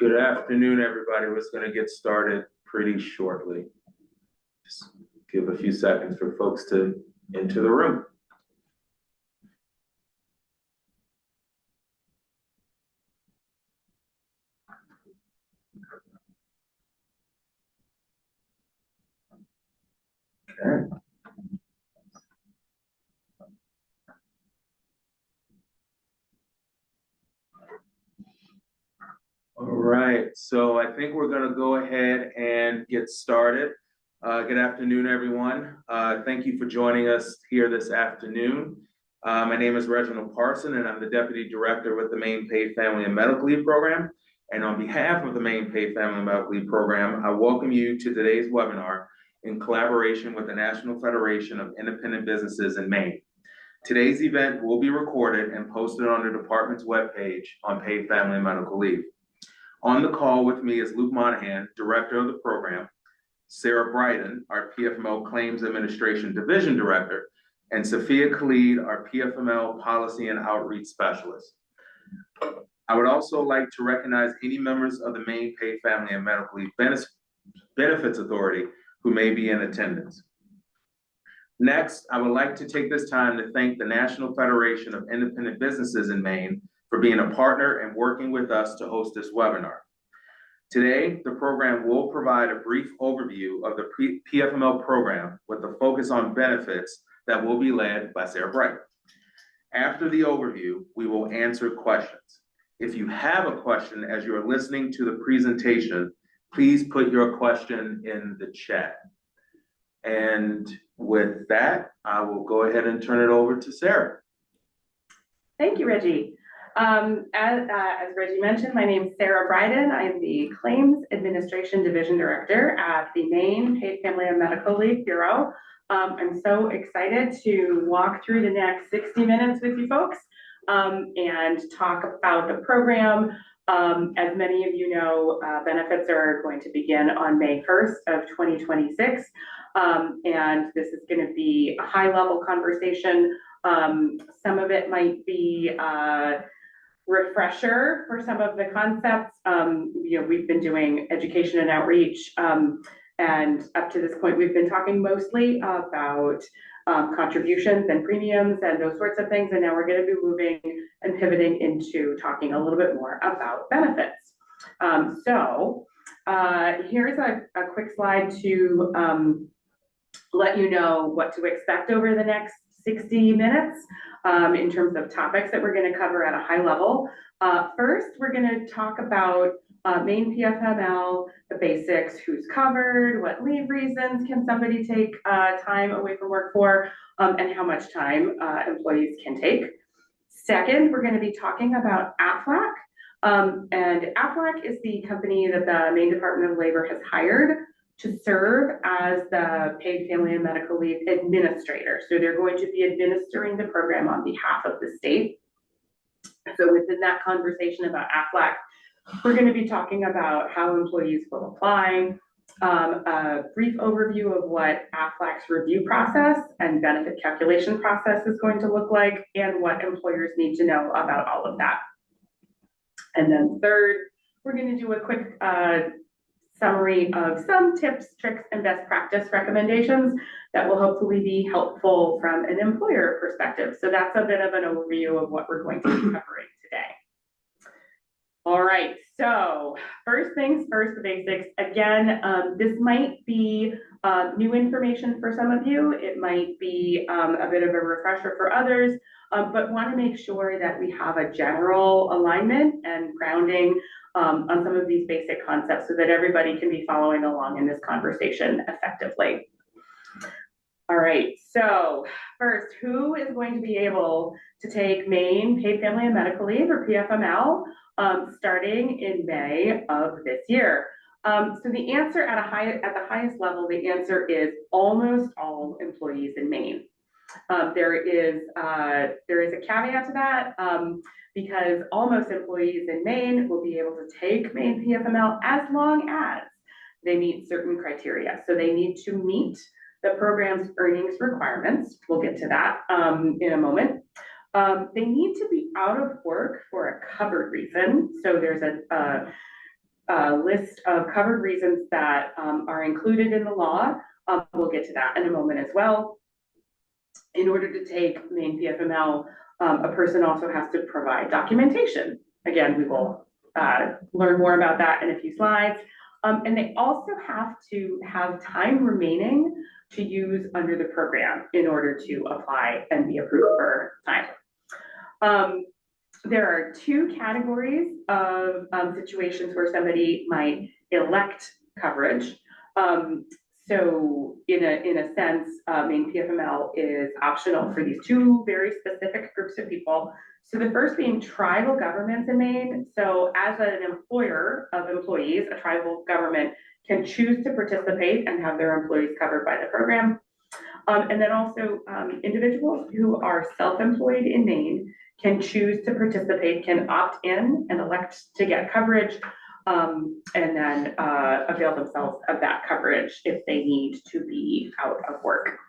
Good afternoon, everybody. We're going to get started pretty shortly. Just give a few seconds for folks to enter the room. Okay. All right, so I think we're going to go ahead and get started. Good afternoon, everyone. Thank you for joining us here this afternoon. My name is Reginald Parson, and I'm the Deputy Director with the Maine Paid Family and Medical Leave Program. And on behalf of the Maine Paid Family and Medical Leave Program, I welcome you to today's webinar in collaboration with the National Federation of Independent Businesses in Maine. Today's event will be recorded and posted on the department's webpage on Paid Family and Medical Leave. On the call with me is Luke Monahan, Director of the program, Sarah Bryden, our PFML Claims Administration Division Director, and Sophia Khalid, our PFML Policy and Outreach Specialist. I would also like to recognize any members of the Maine Paid Family and Medical Leave Benefits Authority who may be in attendance. Next, I would like to take this time to thank the National Federation of Independent Businesses in Maine for being a partner and working with us to host this webinar. Today, the program will provide a brief overview of the PFML program with a focus on benefits that will be led by Sarah Bright. After the overview, we will answer questions. If you have a question as you're listening to the presentation, please put your question in the chat. And with that, I will go ahead and turn it over to Sarah. Thank you, Reggie. As Reggie mentioned, my name is Sarah Bryden. I am the Claims Administration Division Director at the Maine Paid Family and Medical Leave Bureau. I'm so excited to walk through the next 60 minutes with you folks and talk about the program. As many of you know, benefits are going to begin on May 1st of 2026. And this is going to be a high-level conversation. Some of it might be refresher for some of the concepts. We've been doing education and outreach, and up to this point, we've been talking mostly about contributions and premiums and those sorts of things. And now we're going to be moving and pivoting into talking a little bit more about benefits. Here's a quick slide to let you know what to expect over the next 60 minutes in terms of topics that we're going to cover at a high level. First, we're going to talk about Maine PFML, the basics, who's covered, what leave reasons can somebody take time away from work for, and how much time employees can take. Second, we're going to be talking about Aflac. And Aflac is the company that the Maine Department of Labor has hired to serve as the Paid Family and Medical Leave Administrator. So they're going to be administering the program on behalf of the state. So within that conversation about Aflac, we're going to be talking about how employees will apply, a brief overview of what Aflac's review process and benefit calculation process is going to look like, and what employers need to know about all of that. And then third, we're going to do a quick summary of some tips, tricks, and best practice recommendations that will hopefully be helpful from an employer perspective. So that's a bit of an overview of what we're going to be covering today. All right, so first things first, the basics. Again, this might be new information for some of you. It might be a bit of a refresher for others, but want to make sure that we have a general alignment and grounding on some of these basic concepts so that everybody can be following along in this conversation effectively. All right, so first, who is going to be able to take Maine Paid Family and Medical Leave, or PFML, starting in May of this year? So the answer at the highest level, the answer is almost all employees in Maine. There is a caveat to that, because almost employees in Maine will be able to take Maine PFML as long as they meet certain criteria. So they need to meet the program's earnings requirements. We'll get to that in a moment. They need to be out of work for a covered reason. So there's list of covered reasons that are included in the law. We'll get to that in a moment as well. In order to take Maine PFML, a person also has to provide documentation. Again, we will learn more about that in a few slides. And they also have to have time remaining to use under the program in order to apply and be approved for time. There are two categories of situations where somebody might elect coverage. So in a sense, Maine PFML is optional for these two very specific groups of people. So the first being tribal governments in Maine. So as an employer of employees, a tribal government can choose to participate and have their employees covered by the program. And then also individuals who are self-employed in Maine can choose to participate, can opt in and elect to get coverage, and then avail themselves of that coverage if they need to be out of work.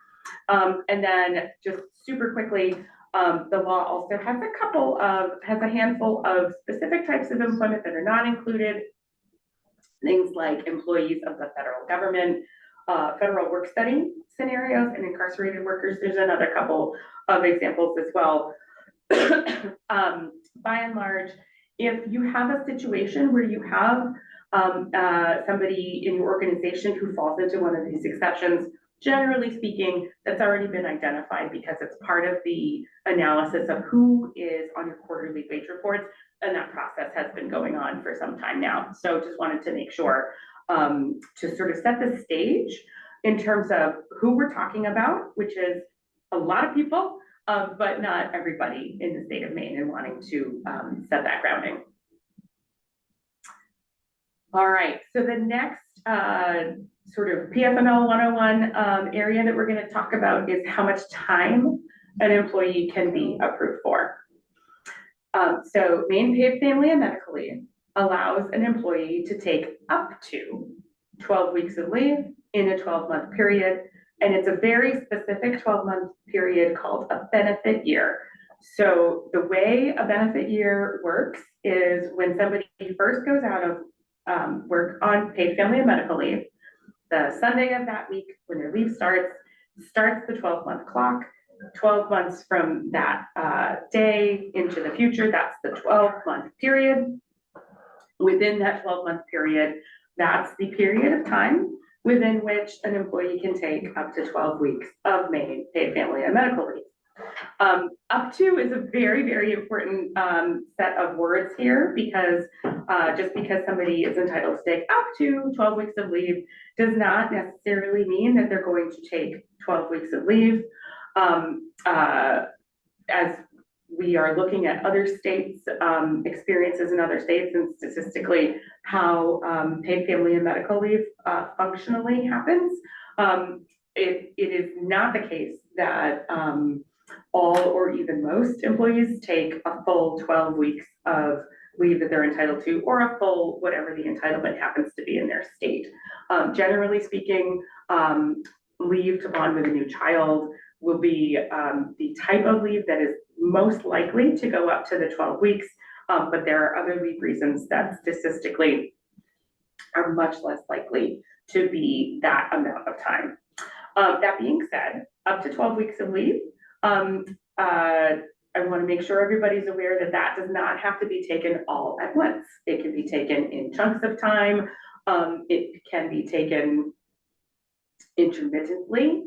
And then just super quickly, the law also has a handful of specific types of employment that are not included. Things like employees of the federal government, federal work study scenarios, and incarcerated workers. There's another couple of examples as well. By and large, if you have a situation where you have somebody in your organization who falls into one of these exceptions, generally speaking, that's already been identified because it's part of the analysis of who is on your quarterly wage reports, and that process has been going on for some time now. So just wanted to make sure to sort of set the stage in terms of who we're talking about, which is a lot of people, but not everybody in the state of Maine, and wanting to set that grounding. All right, so the next sort of PFML 101 area that we're going to talk about is how much time an employee can be approved for. So Maine Paid Family and Medical Leave allows an employee to take up to 12 weeks of leave in a 12-month period. And it's a very specific 12-month period called a benefit year. So the way a benefit year works is when somebody first goes out of work on paid family and medical leave, the Sunday of that week when their leave starts the 12-month clock. 12 months from that day into the future, that's the 12-month period. Within that 12-month period, that's the period of time within which an employee can take up to 12 weeks of Maine paid family and medical leave. Up to is a very, very important set of words here, because just because somebody is entitled to take up to 12 weeks of leave does not necessarily mean that they're going to take 12 weeks of leave. As we are looking at other states, experiences in other states, and statistically how paid family and medical leave functionally happens, it is not the case that all or even most employees take a full 12 weeks of leave that they're entitled to, or a full whatever the entitlement happens to be in their state. Generally speaking, leave to bond with a new child will be the type of leave that is most likely to go up to the 12 weeks, but there are other leave reasons that statistically are much less likely to be that amount of time. That being said, up to 12 weeks of leave, I want to make sure everybody's aware that that does not have to be taken all at once. It can be taken in chunks of time. It can be taken intermittently,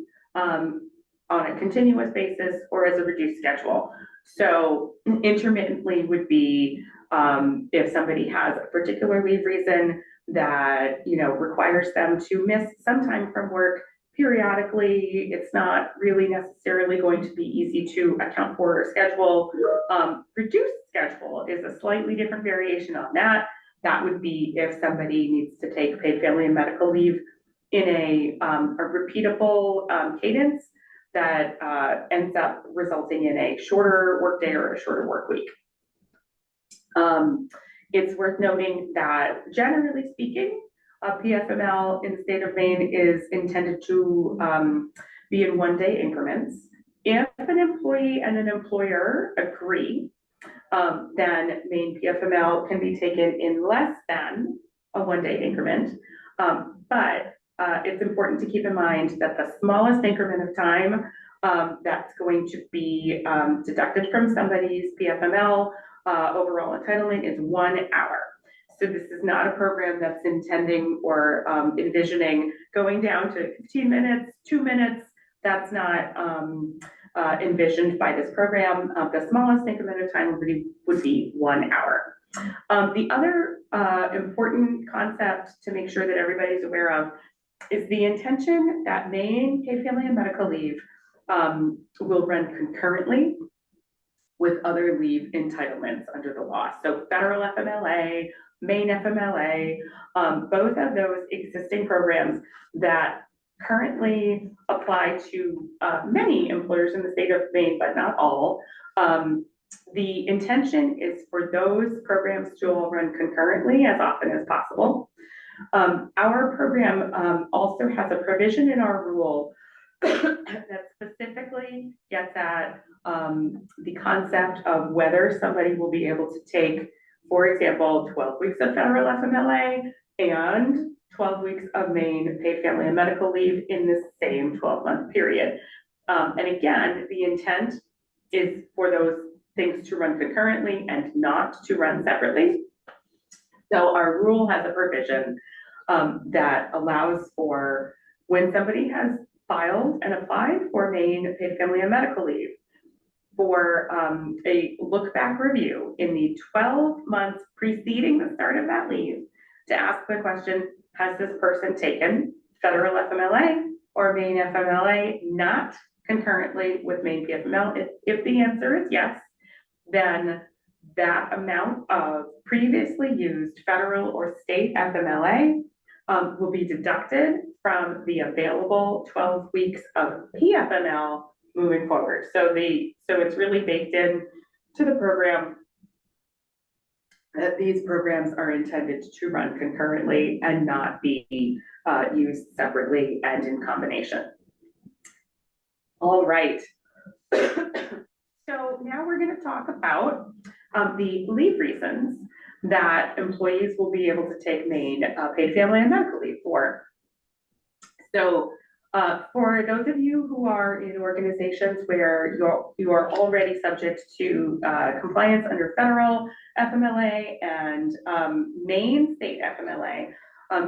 on a continuous basis, or as a reduced schedule. So intermittently would be if somebody has a particular leave reason that requires them to miss some time from work periodically. It's not really necessarily going to be easy to account for or schedule. Reduced schedule is a slightly different variation on that. That would be if somebody needs to take paid family and medical leave in a repeatable cadence that ends up resulting in a shorter workday or a shorter work week. It's worth noting that generally speaking, PFML in the state of Maine is intended to be in one-day increments. If an employee and an employer agree, then Maine PFML can be taken in less than a 1-day increment. But it's important to keep in mind that the smallest increment of time that's going to be deducted from somebody's PFML overall entitlement is 1 hour. So this is not a program that's intending or envisioning going down to 15 minutes, 2 minutes. That's not envisioned by this program. The smallest increment of time would be 1 hour. The other important concept to make sure that everybody's aware of is the intention that Maine paid family and medical leave will run concurrently with other leave entitlements under the law. So federal FMLA, Maine FMLA, both of those existing programs that currently apply to many employers in the state of Maine, but not all. The intention is for those programs to all run concurrently as often as possible. Our program also has a provision in our rule that specifically gets at the concept of whether somebody will be able to take, for example, 12 weeks of federal FMLA and 12 weeks of Maine paid family and medical leave in the same 12-month period. And again, the intent is for those things to run concurrently and not to run separately. So our rule has a provision that allows for when somebody has filed and applied for Maine paid family and medical leave for a look back review in the 12 months preceding the start of that leave to ask the question, has this person taken federal FMLA or Maine FMLA not concurrently with Maine PFML? If the answer is yes, then that amount of previously used federal or state FMLA will be deducted from the available 12 weeks of PFML moving forward. So it's really baked in to the program that these programs are intended to run concurrently and not be used separately and in combination. All right. So now we're going to talk about the leave reasons that employees will be able to take Maine paid family and medical leave for. So for those of you who are in organizations where you are already subject to compliance under federal FMLA and Maine state FMLA,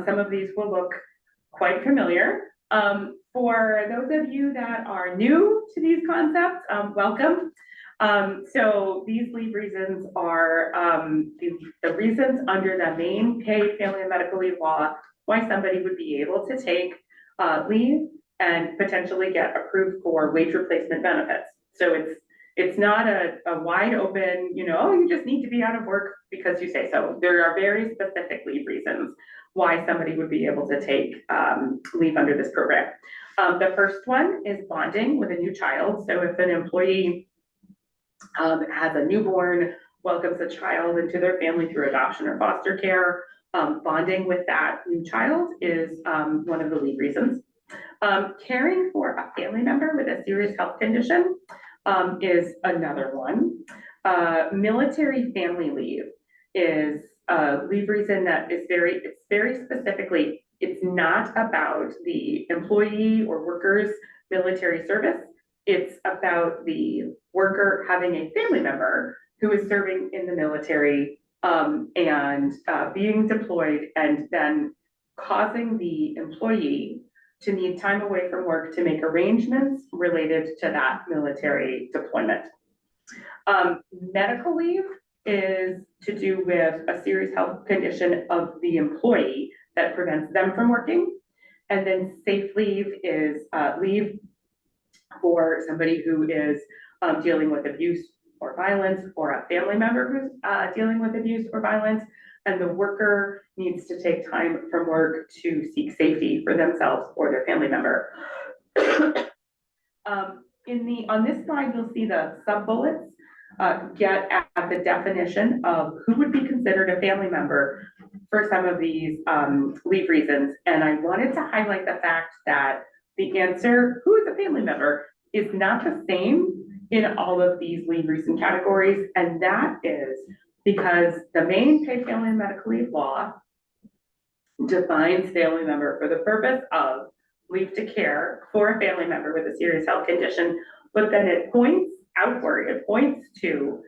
some of these will look quite familiar. For those of you that are new to these concepts, welcome. So these leave reasons are the reasons under the Maine paid family and medical leave law why somebody would be able to take leave and potentially get approved for wage replacement benefits. So it's not a wide open, oh, you just need to be out of work because you say so. There are very specific leave reasons why somebody would be able to take leave under this program. The first one is bonding with a new child. So if an employee has a newborn, welcomes a child into their family through adoption or foster care, bonding with that new child is one of the leave reasons. Caring for a family member with a serious health condition is another one. Military family leave is a leave reason that is very specifically, it's not about the employee or worker's military service. It's about the worker having a family member who is serving in the military and being deployed, and then causing the employee to need time away from work to make arrangements related to that military deployment. Medical leave is to do with a serious health condition of the employee that prevents them from working. And then safe leave is leave for somebody who is dealing with abuse or violence, or a family member who's dealing with abuse or violence, and the worker needs to take time from work to seek safety for themselves or their family member. On this slide, you'll see the sub-bullets get at the definition of who would be considered a family member for some of these leave reasons. And I wanted to highlight the fact that the answer, who is a family member, is not the same in all of these leave reason categories. And that is because the Maine paid family and medical leave law defines family member for the purpose of leave to care for a family member with a serious health condition, but then it points outward, it points to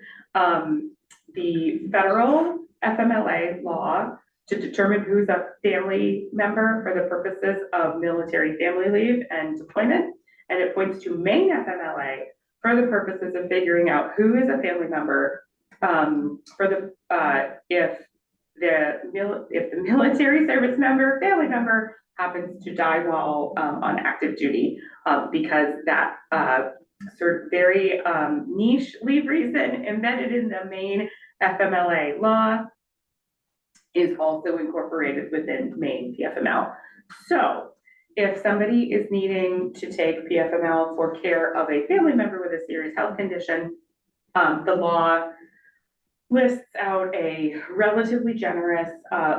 the federal FMLA law to determine who's a family member for the purposes of military family leave and deployment, and it points to Maine FMLA for the purposes of figuring out who is a family member for the if the military service member, family member happens to die while on active duty, because that sort of very niche leave reason embedded in the Maine FMLA law is also incorporated within Maine PFML. So if somebody is needing to take PFML for care of a family member with a serious health condition, the law lists out a relatively generous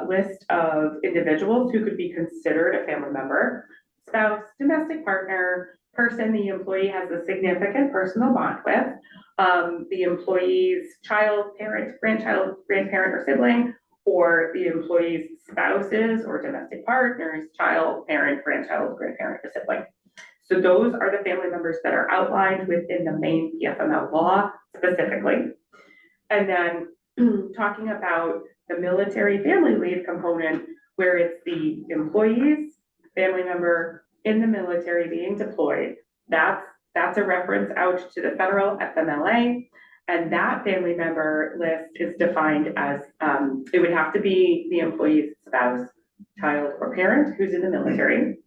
list of individuals who could be considered a family member: spouse, domestic partner, person the employee has a significant personal bond with, the employee's child, parent, grandchild, grandparent, or sibling, or the employee's spouses or domestic partners, child, parent, grandchild, grandparent, or sibling. So those are the family members that are outlined within the Maine PFML law specifically. And then talking about the military family leave component, where it's the employee's family member in the military being deployed, that's a reference out to the federal FMLA. And that family member list is defined as, it would have to be the employee's spouse, child, or parent who's in the military.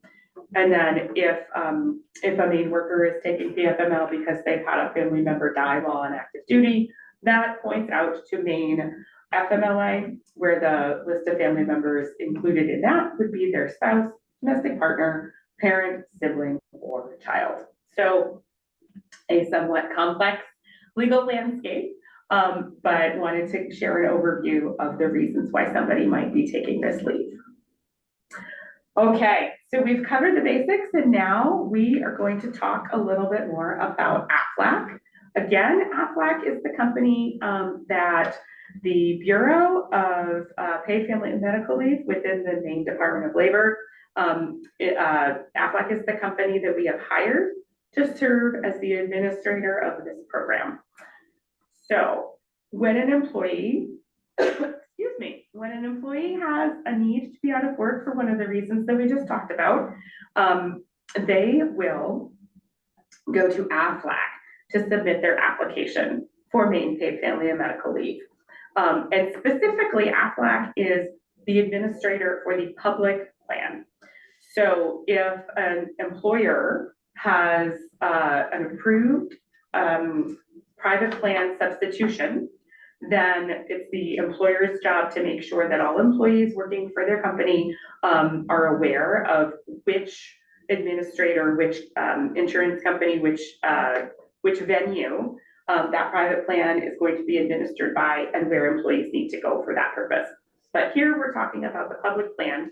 And then if a Maine worker is taking PFML because they've had a family member die while on active duty, that points out to Maine FMLA, where the list of family members included in that would be their spouse, domestic partner, parent, sibling, or child. So a somewhat complex legal landscape, but wanted to share an overview of the reasons why somebody might be taking this leave. Okay, so we've covered the basics, and now we are going to talk a little bit more about Aflac. Again, Aflac is the company that the Bureau of Paid Family and Medical Leave within the Maine Department of Labor. Aflac is the company that we have hired to serve as the administrator of this program. So when an employee, when an employee has a need to be out of work for one of the reasons that we just talked about, they will go to Aflac to submit their application for Maine Paid Family and Medical Leave. And specifically, Aflac is the administrator for the public plan. So if an employer has an approved private plan substitution, then it's the employer's job to make sure that all employees working for their company are aware of which administrator, which insurance company, which venue that private plan is going to be administered by, and where employees need to go for that purpose. But here we're talking about the public plan.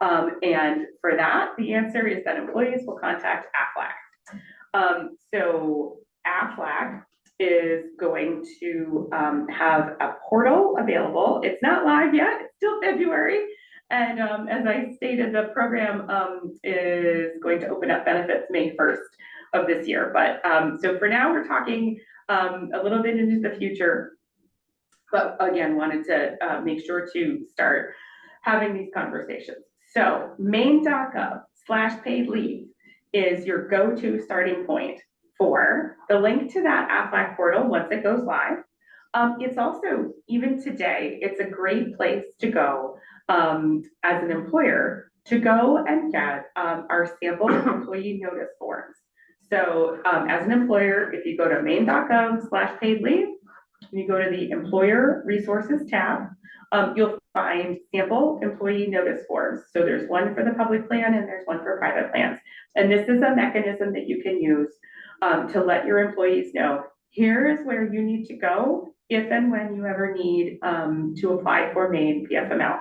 And for that, the answer is that employees will contact Aflac. So Aflac is going to have a portal available. It's not live yet, it's still February. And as I stated, the program is going to open up benefits May 1st of this year. But so for now, we're talking a little bit into the future. But again, wanted to make sure to start having these conversations. So maine.gov/paid leave is your go-to starting point for the link to that Aflac portal once it goes live. It's also, even today, it's a great place to go as an employer to go and get our sample employee notice forms. So as an employer, if you go to maine.gov/paid leave, and you go to the Employer Resources tab, you'll find sample employee notice forms. So there's one for the public plan and there's one for private plans. And this is a mechanism that you can use to let your employees know, here's where you need to go if and when you ever need to apply for Maine PFML.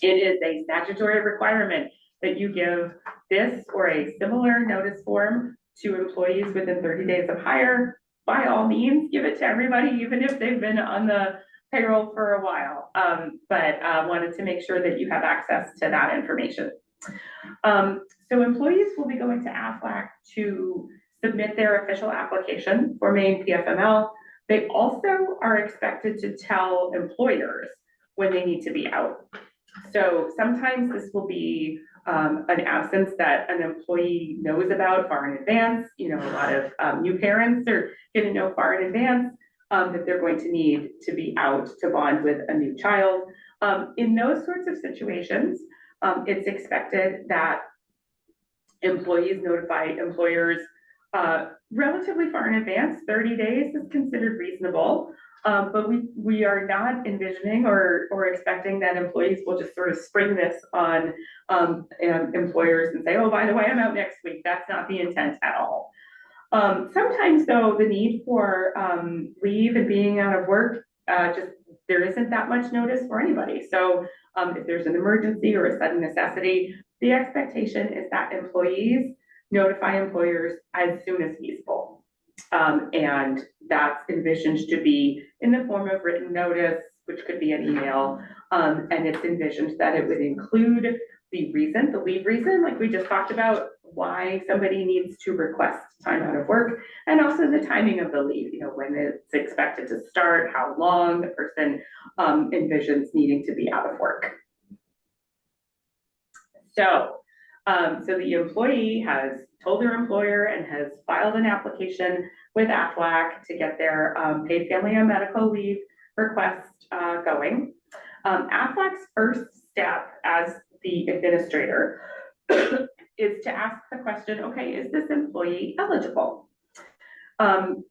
It is a statutory requirement that you give this or a similar notice form to employees within 30 days of hire. By all means, give it to everybody, even if they've been on the payroll for a while, but wanted to make sure that you have access to that information. So employees will be going to Aflac to submit their official application for Maine PFML. They also are expected to tell employers when they need to be out. So sometimes this will be an absence that an employee knows about far in advance. You know, a lot of new parents are going to know far in advance that they're going to need to be out to bond with a new child. In those sorts of situations, it's expected that employees notify employers relatively far in advance. 30 days is considered reasonable, but we are not envisioning or expecting that employees will just sort of spring this on employers and say, oh, by the way, I'm out next week. That's not the intent at all. Sometimes, though, the need for leave and being out of work, there isn't that much notice for anybody. So if there's an emergency or a sudden necessity, the expectation is that employees notify employers as soon as feasible. And that's envisioned to be in the form of written notice, which could be an email. And it's envisioned that it would include the leave reason, like we just talked about, why somebody needs to request time out of work, and also the timing of the leave, you know, when it's expected to start, how long the person envisions needing to be out of work. So the employee has told their employer and has filed an application with Aflac to get their paid family and medical leave request going. Aflac's first step as the administrator is to ask the question, okay, is this employee eligible? And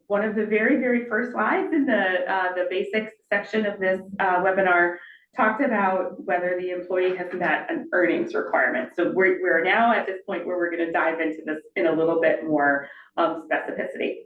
one of the very first slides in the basics section of this webinar talked about whether the employee has met an earnings requirement. So we're now at this point where we're going to dive into this in a little bit more specificity.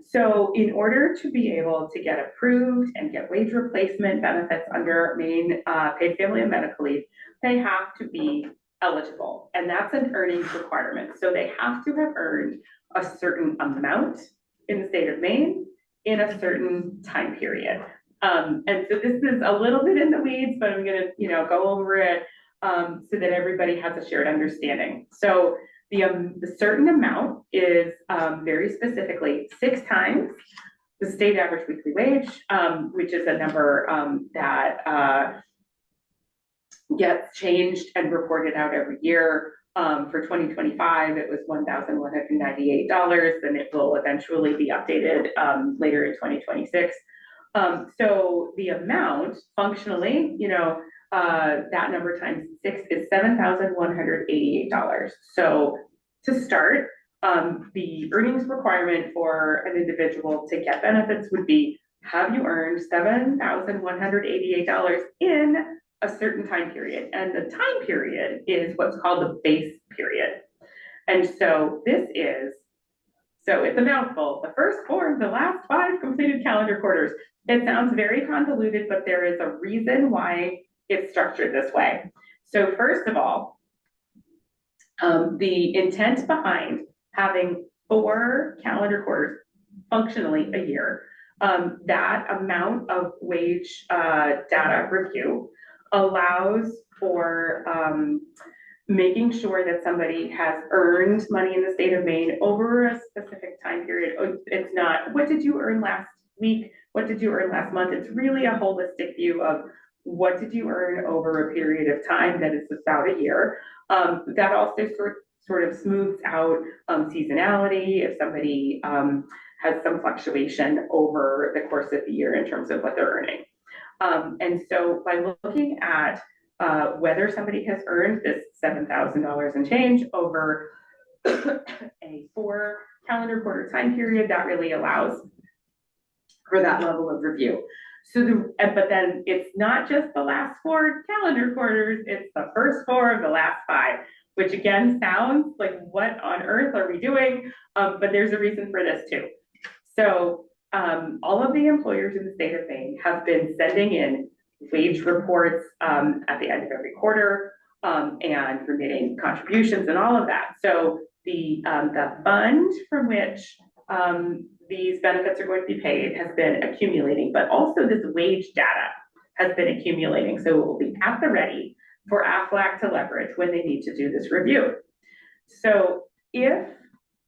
So in order to be able to get approved and get wage replacement benefits under Maine paid family and medical leave, they have to be eligible, and that's an earnings requirement. So they have to have earned a certain amount in the state of Maine in a certain time period. And so this is a little bit in the weeds, but I'm going to, go over it so that everybody has a shared understanding. So the certain amount is very specifically 6 times the state average weekly wage, which is a number that gets changed and reported out every year. For 2025, it was $1,198, and it will eventually be updated later in 2026. So the amount functionally, that number times 6 is $7,188. So to start, the earnings requirement for an individual to get benefits would be, have you earned $7,188 in a certain time period? And the time period is what's called the base period. And so it's a mouthful. The first 4 of the last 5 completed calendar quarters. It sounds very convoluted, but there is a reason why it's structured this way. So first of all, the intent behind having 4 calendar quarters functionally a year, that amount of wage data review allows for making sure that somebody has earned money in the state of Maine over a specific time period. It's not, what did you earn last week? What did you earn last month? It's really a holistic view of what did you earn over a period of time that is about a year. That also sort of smooths out seasonality if somebody has some fluctuation over the course of the year in terms of what they're earning. And so by looking at whether somebody has earned this $7,000 and change over a 4 calendar quarter time period, that really allows for that level of review. But then it's not just the last 4 calendar quarters, it's the first 4 of the last 5, which again sounds like, what on earth are we doing? But there's a reason for this too. So all of the employers in the state of Maine have been sending in wage reports at the end of every quarter and remitting contributions and all of that. So the fund from which these benefits are going to be paid has been accumulating, but also this wage data has been accumulating. So it will be at the ready for Aflac to leverage when they need to do this review. So if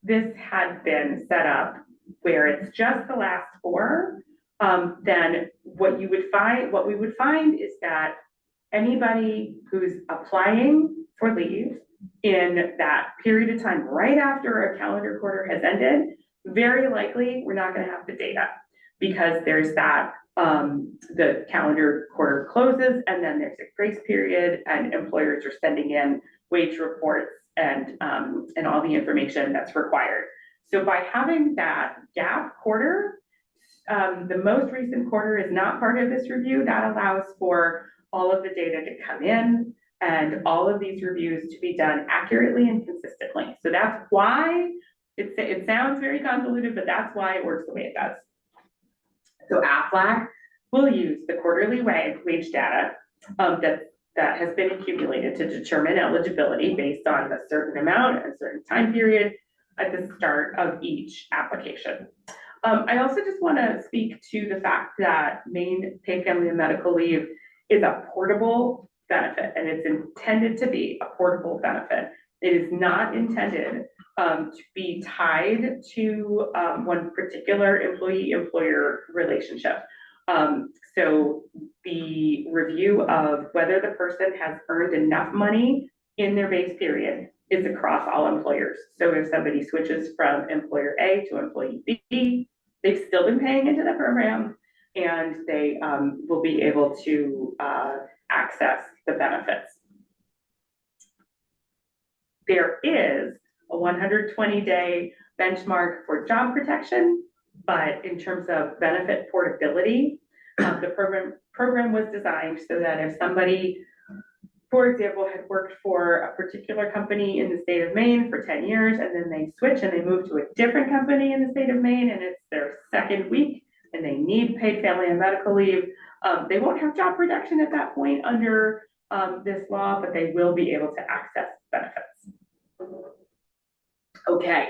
this had been set up where it's just the last four, then what we would find is that anybody who's applying for leave in that period of time right after a calendar quarter has ended, very likely we're not going to have the data, because there's that the calendar quarter closes and then there's a grace period and employers are sending in wage reports and all the information that's required. So by having that gap quarter, the most recent quarter is not part of this review. That allows for all of the data to come in and all of these reviews to be done accurately and consistently. So that's why it sounds very convoluted, but that's why it works the way it does. So Aflac will use the quarterly wage data that has been accumulated to determine eligibility based on a certain amount and a certain time period at the start of each application. I also just want to speak to the fact that Maine Paid Family and Medical Leave is a portable benefit, and it's intended to be a portable benefit. It is not intended to be tied to one particular employee-employer relationship. So the review of whether the person has earned enough money in their base period is across all employers. So if somebody switches from employer A to employee B, they've still been paying into the program, and they will be able to access the benefits. There is a 120-day benchmark for job protection, but in terms of benefit portability, the program was designed so that if somebody, for example, had worked for a particular company in the state of Maine for 10 years, and then they switch and they move to a different company in the state of Maine, and it's their second week, and they need paid family and medical leave, they won't have job protection at that point under this law, but they will be able to access benefits. Okay,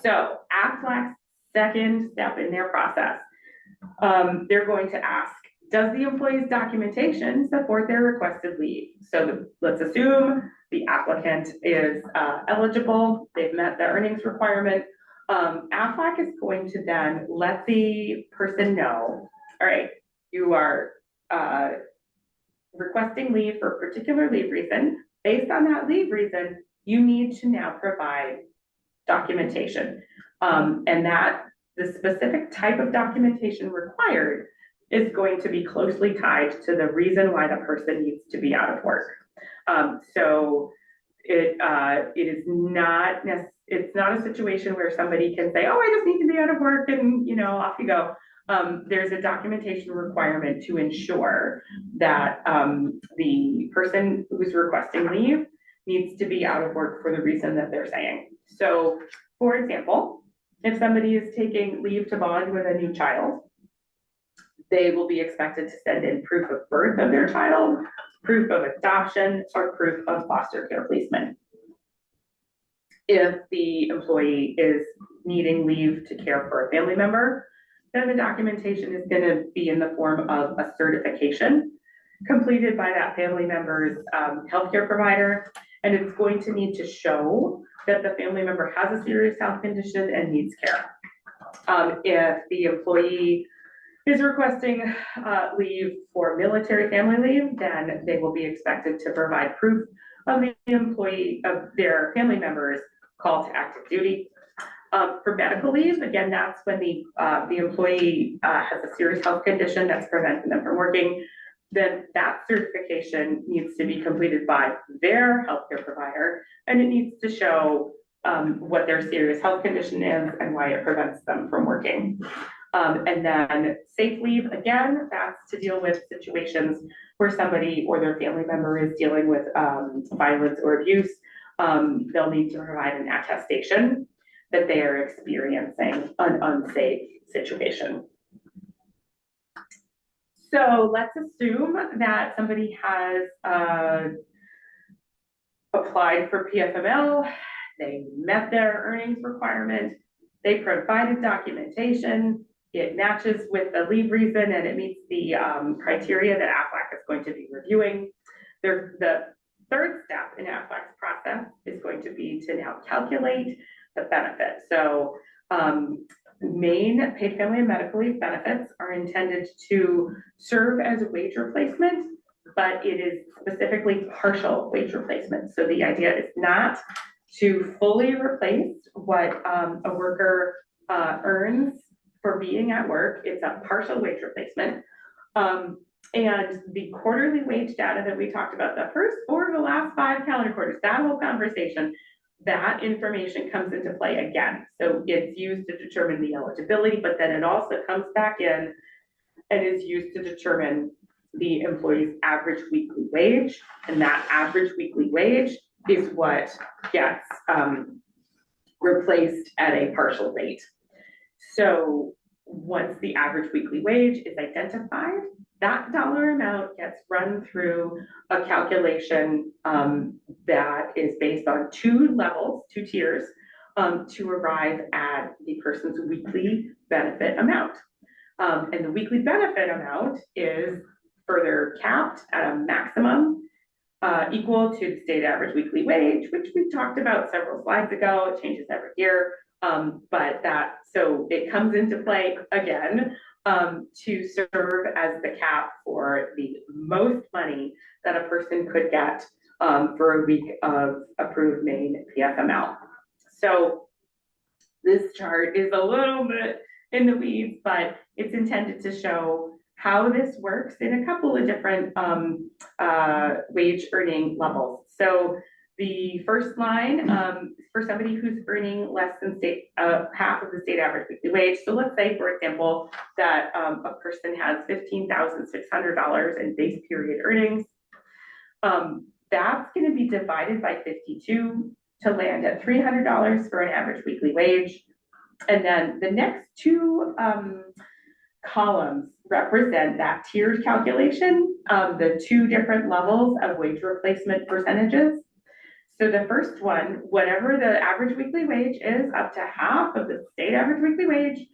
so Aflac's second step in their process, they're going to ask, does the employee's documentation support their requested leave? So let's assume the applicant is eligible, they've met the earnings requirement. Aflac is going to then let the person know, all right, you are requesting leave for a particular leave reason. Based on that leave reason, you need to now provide documentation. And that the specific type of documentation required is going to be closely tied to the reason why the person needs to be out of work. So it is not it's not a situation where somebody can say, oh, I just need to be out of work and, off you go. There's a documentation requirement to ensure that the person who's requesting leave needs to be out of work for the reason that they're saying. So, for example, if somebody is taking leave to bond with a new child, they will be expected to send in proof of birth of their child, proof of adoption, or proof of foster care placement. If the employee is needing leave to care for a family member, then the documentation is going to be in the form of a certification completed by that family member's healthcare provider, and it's going to need to show that the family member has a serious health condition and needs care. If the employee is requesting leave for military family leave, then they will be expected to provide proof of their family member's call to active duty. For medical leave, again, that's when the employee has a serious health condition that's preventing them from working. Then that certification needs to be completed by their healthcare provider, and it needs to show what their serious health condition is and why it prevents them from working. And then safe leave, again, that's to deal with situations where somebody or their family member is dealing with violence or abuse. They'll need to provide an attestation that they are experiencing an unsafe situation. So let's assume that somebody has applied for PFML, they met their earnings requirement, They provided documentation, it matches with the leave reason, and it meets the criteria that Aflac is going to be reviewing. The third step in Aflac's process is going to be to now calculate the benefit. So Maine paid family and medical leave benefits are intended to serve as a wage replacement, but it is specifically partial wage replacement. So the idea is not to fully replace what a worker earns for being at work. It's a partial wage replacement. And the quarterly wage data that we talked about, the first or the last 5 calendar quarters, that whole conversation, that information comes into play again. So it's used to determine the eligibility, but then it also comes back in and is used to determine the employee's average weekly wage. And that average weekly wage is what gets replaced at a partial rate. So once the average weekly wage is identified, that dollar amount gets run through a calculation that is based on 2 levels, 2 tiers, to arrive at the person's weekly benefit amount. And the weekly benefit amount is further capped at a maximum equal to the state average weekly wage, which we talked about several slides ago. It changes every year. So it comes into play again to serve as the cap for the most money that a person could get for a week of approved Maine PFML. So this chart is a little bit in the weeds, but it's intended to show how this works in a couple of different wage earning levels. So the first line, for somebody who's earning less than half of the state average weekly wage. So let's say, for example, that a person has $15,600 in base period earnings. That's going to be divided by 52 to land at $300 for an average weekly wage. And then the next 2 columns represent that tiered calculation, the 2 different levels of wage replacement percentages. So the first one, whatever the average weekly wage is, up to half of the state average weekly wage,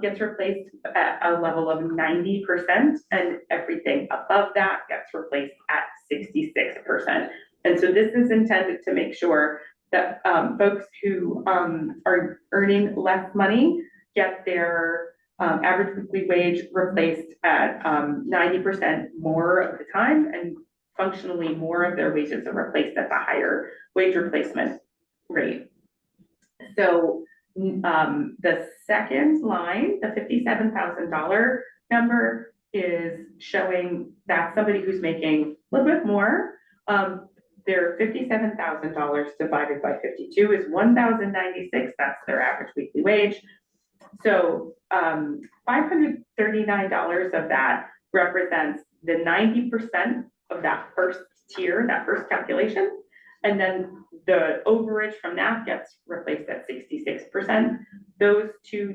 gets replaced at a level of 90%, and everything above that gets replaced at 66%. And so this is intended to make sure that folks who are earning less money get their average weekly wage replaced at 90% more of the time, and functionally more of their wages are replaced at the higher wage replacement rate. So the second line, the $57,000 number, is showing that somebody who's making a little bit more, their $57,000 divided by 52 is $1,096. That's their average weekly wage. So $539 of that represents the 90% of that first tier, that first calculation. And then the overage from that gets replaced at 66%. Those 2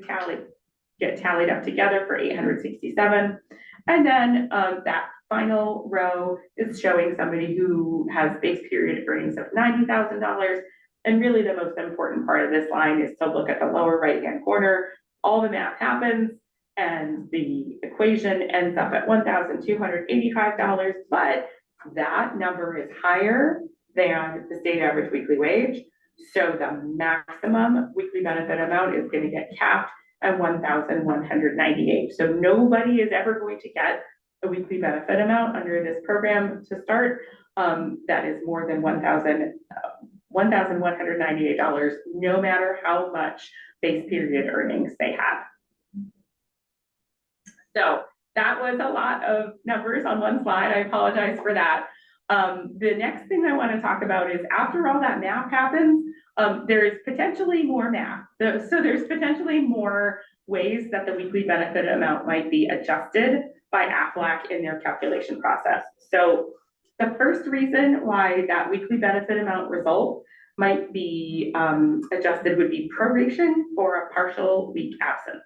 get tallied up together for $867. And then that final row is showing somebody who has base period earnings of $90,000. And really the most important part of this line is to look at the lower right-hand corner. All the math happens and the equation ends up at $1,285, but that number is higher than the state average weekly wage. So the maximum weekly benefit amount is going to get capped at $1,198. So nobody is ever going to get a weekly benefit amount under this program to start that is more than $1,198, no matter how much base period earnings they have. So that was a lot of numbers on one slide. I apologize for that. The next thing I want to talk about is, after all that math happens, there is potentially more math. So there's potentially more ways that the weekly benefit amount might be adjusted by Aflac in their calculation process. So the first reason why that weekly benefit amount result might be adjusted would be proration or a partial week absence.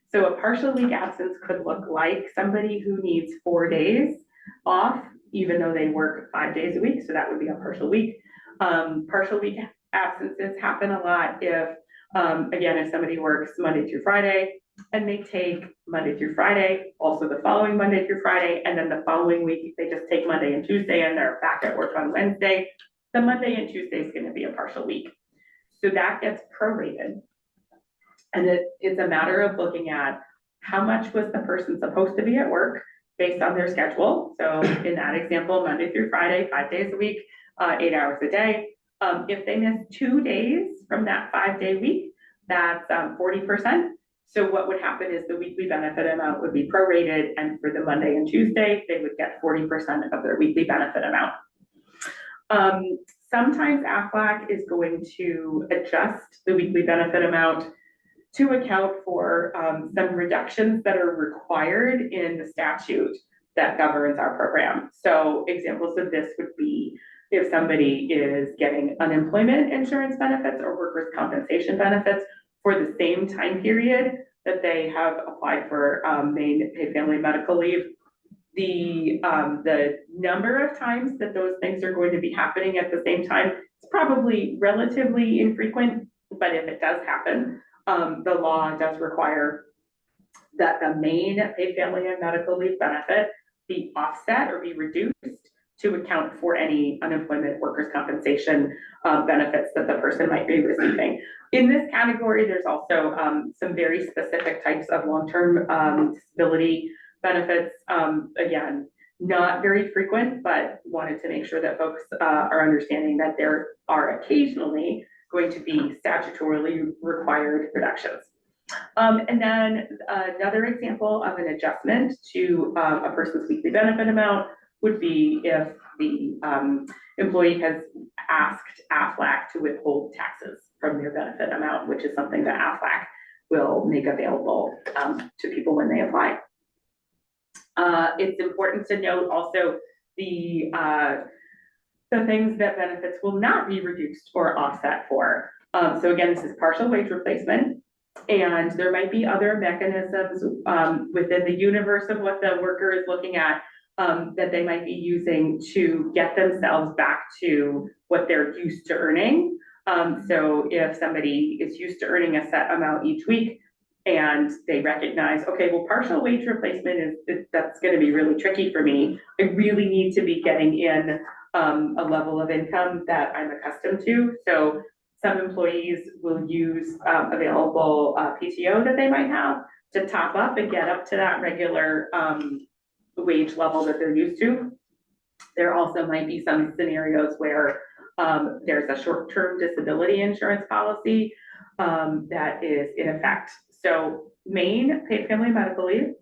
So a partial week absence could look like somebody who needs 4 days off, even though they work 5 days a week. So that would be a partial week. Partial week absences happen a lot if Again, if somebody works Monday through Friday and they take Monday through Friday, also the following Monday through Friday, and then the following week, they just take Monday and Tuesday and they're back at work on Wednesday, the Monday and Tuesday is going to be a partial week. So that gets prorated. And it's a matter of looking at how much was the person supposed to be at work based on their schedule. So in that example, Monday through Friday, 5 days a week, 8 hours a day. If they miss 2 days from that 5-day week, that's 40%. So what would happen is the weekly benefit amount would be prorated, and for the Monday and Tuesday, they would get 40% of their weekly benefit amount. Sometimes Aflac is going to adjust the weekly benefit amount to account for some reductions that are required in the statute that governs our program. So examples of this would be if somebody is getting unemployment insurance benefits or workers' compensation benefits for the same time period that they have applied for Maine paid family medical leave. The number of times that those things are going to be happening at the same time is probably relatively infrequent, but if it does happen, the law does require that the Maine paid family and medical leave benefit be offset or be reduced to account for any unemployment workers' compensation benefits that the person might be receiving. In this category, there's also some very specific types of long-term disability benefits. Again, not very frequent, but wanted to make sure that folks are understanding that there are occasionally going to be statutorily required reductions. And then another example of an adjustment to a person's weekly benefit amount would be if the employee has asked Aflac to withhold taxes from their benefit amount, which is something that Aflac will make available to people when they apply. It's important to note also the things that benefits will not be reduced or offset for. So again, this is partial wage replacement, and there might be other mechanisms within the universe of what the worker is looking at that they might be using to get themselves back to what they're used to earning. So if somebody is used to earning a set amount each week and they recognize, okay, well, partial wage replacement that's going to be really tricky for me. I really need to be getting in a level of income that I'm accustomed to. So some employees will use available PTO that they might have to top up and get up to that regular wage level that they're used to. There also might be some scenarios where there's a short-term disability insurance policy that is in effect. So Maine paid family medical leave,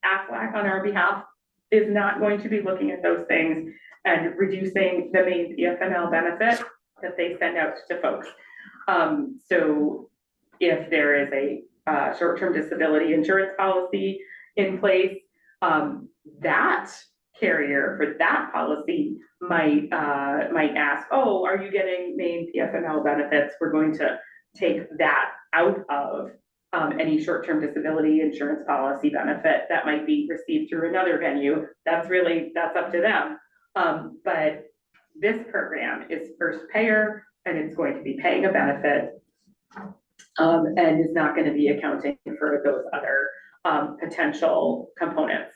Aflac on our behalf is not going to be looking at those things and reducing the Maine PFML benefit that they send out to folks. So if there is a short-term disability insurance policy in place, that carrier for that policy might ask, oh, are you getting Maine PFML benefits? We're going to take that out of any short-term disability insurance policy benefit that might be received through another venue. That's up to them. But this program is first payer, and it's going to be paying a benefit and is not going to be accounting for those other potential components.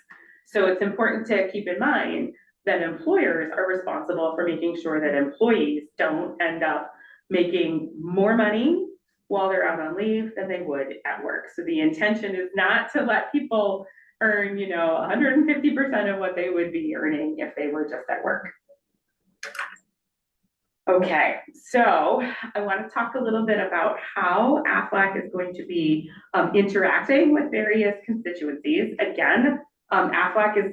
So it's important to keep in mind that employers are responsible for making sure that employees don't end up making more money while they're out on leave than they would at work. So the intention is not to let people earn, 150% of what they would be earning if they were just at work. Okay, so I want to talk a little bit about how Aflac is going to be interacting with various constituencies. Again, Aflac is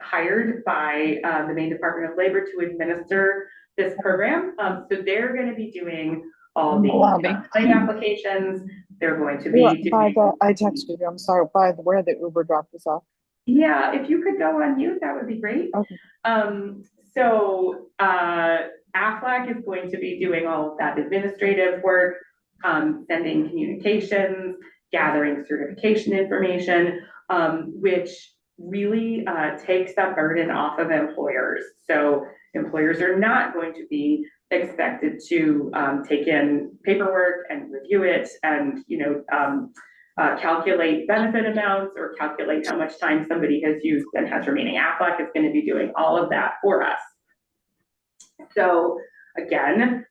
hired by the Maine Department of Labor to administer this program. So they're going to be doing all the claim applications. They're going to be I texted you, I'm sorry, by the where the Uber dropped us off. Yeah, if you could go on mute, that would be great. Okay. So Aflac is going to be doing all of that administrative work, sending communications, gathering certification information, which really takes that burden off of employers. So employers are not going to be expected to take in paperwork and review it and, calculate benefit amounts or calculate how much time somebody has used and has remaining. Aflac is going to be doing all of that for us. So again,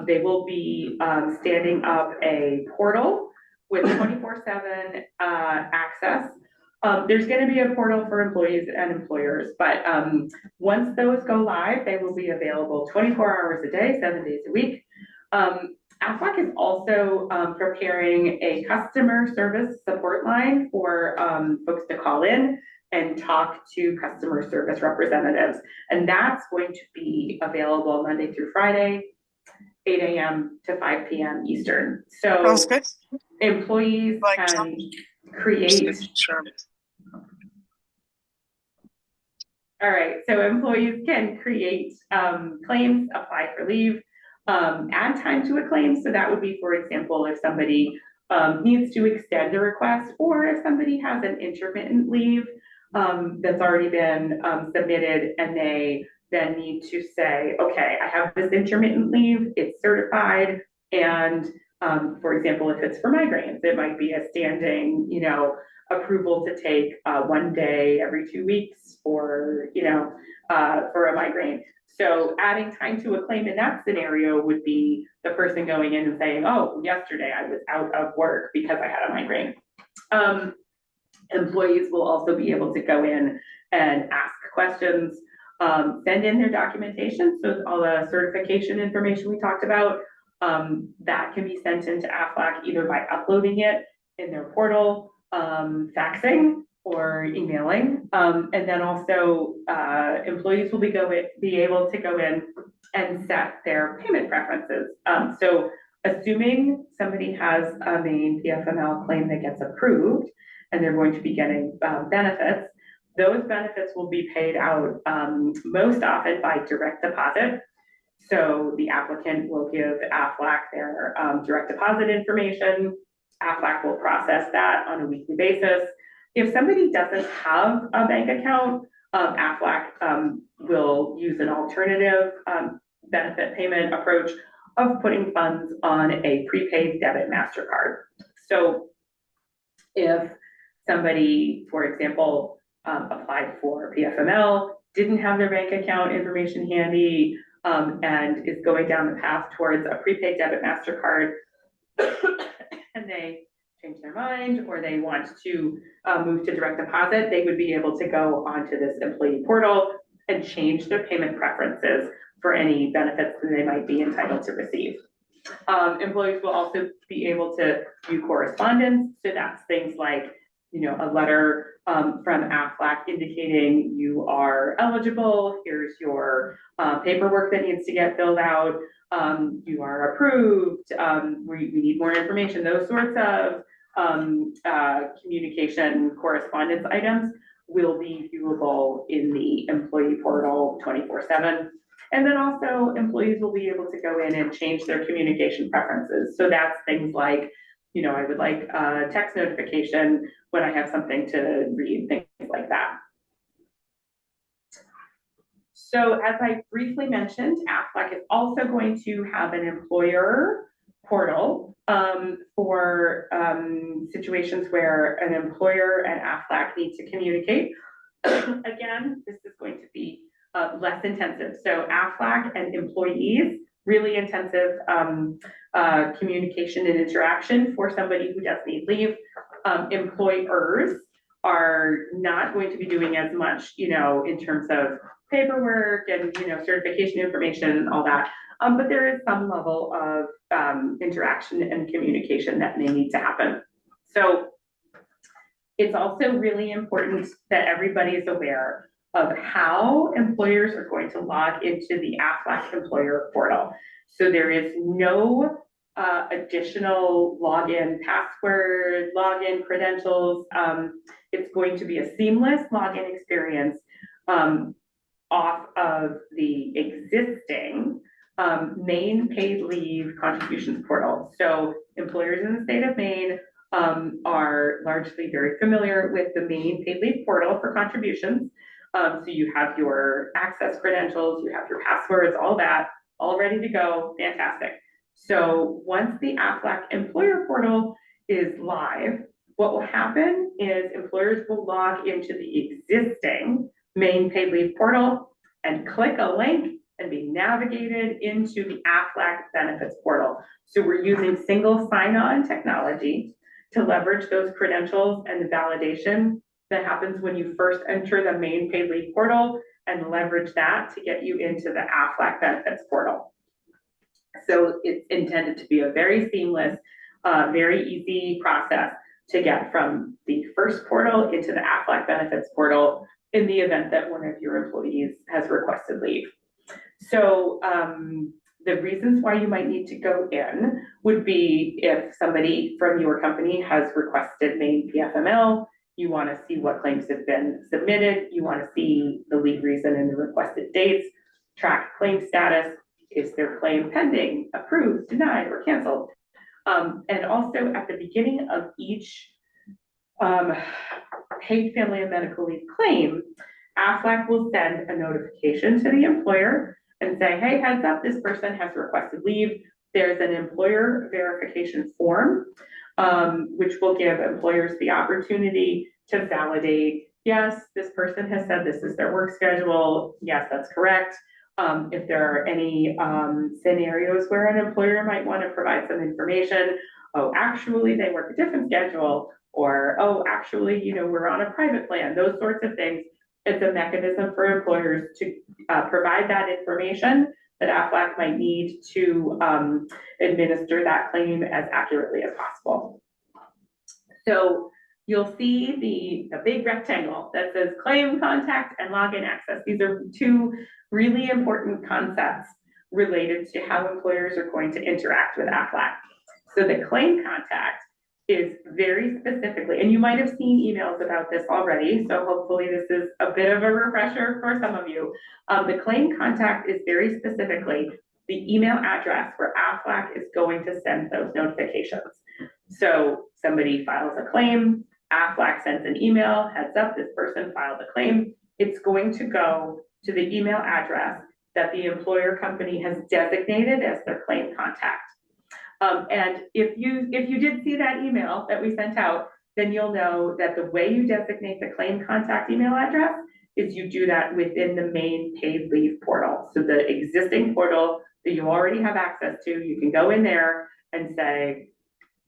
they will be standing up a portal with 24/7 access. There's going to be a portal for employees and employers, but once those go live, they will be available 24 hours a day, 7 days a week. Aflac is also preparing a customer service support line for folks to call in and talk to customer service representatives. And that's going to be available Monday through Friday, 8 a.m. to 5 p.m. Eastern. So Sounds good. employees Like can create. All right, so employees can create claims, apply for leave, add time to a claim. So that would be, for example, if somebody needs to extend a request, or if somebody has an intermittent leave that's already been submitted, and they then need to say, okay, I have this intermittent leave, it's certified, and for example, if it's for migraines, it might be a standing, approval to take 1 day every 2 weeks for a migraine. So adding time to a claim in that scenario would be the person going in and saying, oh, yesterday I was out of work because I had a migraine. Employees will also be able to go in and ask questions, send in their documentation. So all the certification information we talked about, that can be sent into Aflac either by uploading it in their portal, faxing, or emailing. And then also employees will be able to go in and set their payment preferences. So assuming somebody has a Maine PFML claim that gets approved and they're going to be getting benefits, those benefits will be paid out most often by direct deposit. So the applicant will give Aflac their direct deposit information. Aflac will process that on a weekly basis. If somebody doesn't have a bank account, Aflac will use an alternative benefit payment approach of putting funds on a prepaid debit MasterCard. So if somebody, for example, applied for PFML, didn't have their bank account information handy, and is going down the path towards a prepaid debit MasterCard, and they change their mind, or they want to move to direct deposit, they would be able to go onto this employee portal and change their payment preferences for any benefits that they might be entitled to receive. Employees will also be able to view correspondence. So that's things like, a letter from Aflac indicating you are eligible, here's your paperwork that needs to get filled out, you are approved, we need more information, those sorts of communication correspondence items will be viewable in the employee portal 24/7. And then also employees will be able to go in and change their communication preferences. So that's things like, I would like a text notification when I have something to read, things like that. So as I briefly mentioned, Aflac is also going to have an employer portal for situations where an employer and Aflac need to communicate. Again, this is going to be less intensive. So Aflac and employees, really intensive communication and interaction for somebody who does need leave. Employers are not going to be doing as much, in terms of paperwork and, certification information and all that. But there is some level of interaction and communication that may need to happen. So it's also really important that everybody is aware of how employers are going to log into the Aflac employer portal. So there is no additional login password, login credentials. It's going to be a seamless login experience off of the existing Maine paid leave contributions portal. So employers in the state of Maine are largely very familiar with the Maine paid leave portal for contributions. So you have your access credentials, you have your passwords, all that all ready to go, fantastic. So once the Aflac employer portal is live, what will happen is employers will log into the existing Maine paid leave portal and click a link and be navigated into the Aflac benefits portal. So we're using single sign-on technology to leverage those credentials and the validation that happens when you first enter the Maine paid leave portal, and leverage that to get you into the Aflac benefits portal. So it's intended to be a very seamless, very easy process to get from the first portal into the Aflac benefits portal in the event that one of your employees has requested leave. So the reasons why you might need to go in would be if somebody from your company has requested Maine PFML, you want to see what claims have been submitted, you want to see the leave reason and the requested dates, track claim status, is their claim pending, approved, denied, or canceled? And also at the beginning of each paid family and medical leave claim, Aflac will send a notification to the employer and say, hey, heads up, this person has requested leave. There's an employer verification form, which will give employers the opportunity to validate, yes, this person has said this is their work schedule. Yes, that's correct. If there are any scenarios where an employer might want to provide some information, oh, actually they work a different schedule, or, oh, actually, you know, we're on a private plan, those sorts of things. It's a mechanism for employers to provide that information that Aflac might need to administer that claim as accurately as possible. So you'll see the big rectangle that says claim contact and login access. These are two really important concepts related to how employers are going to interact with Aflac. So the claim contact is very specifically, and you might have seen emails about this already, so hopefully this is a bit of a refresher for some of you. The claim contact is very specifically the email address where Aflac is going to send those notifications. So somebody files a claim, Aflac sends an email, heads up, this person filed a claim. It's going to go to the email address that the employer company has designated as their claim contact. And if you did see that email that we sent out, then you'll know that the way you designate the claim contact email address is you do that within the Maine paid leave portal. So the existing portal that you already have access to, you can go in there and say,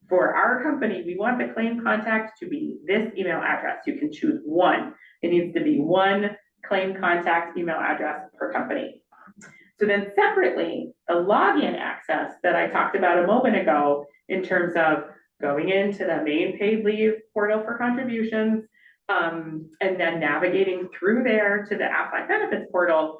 for our company, we want the claim contact to be this email address. You can choose one. It needs to be one claim contact email address per company. So then separately, the login access that I talked about a moment ago in terms of going into the Maine paid leave portal for contributions, and then navigating through there to the Aflac benefits portal.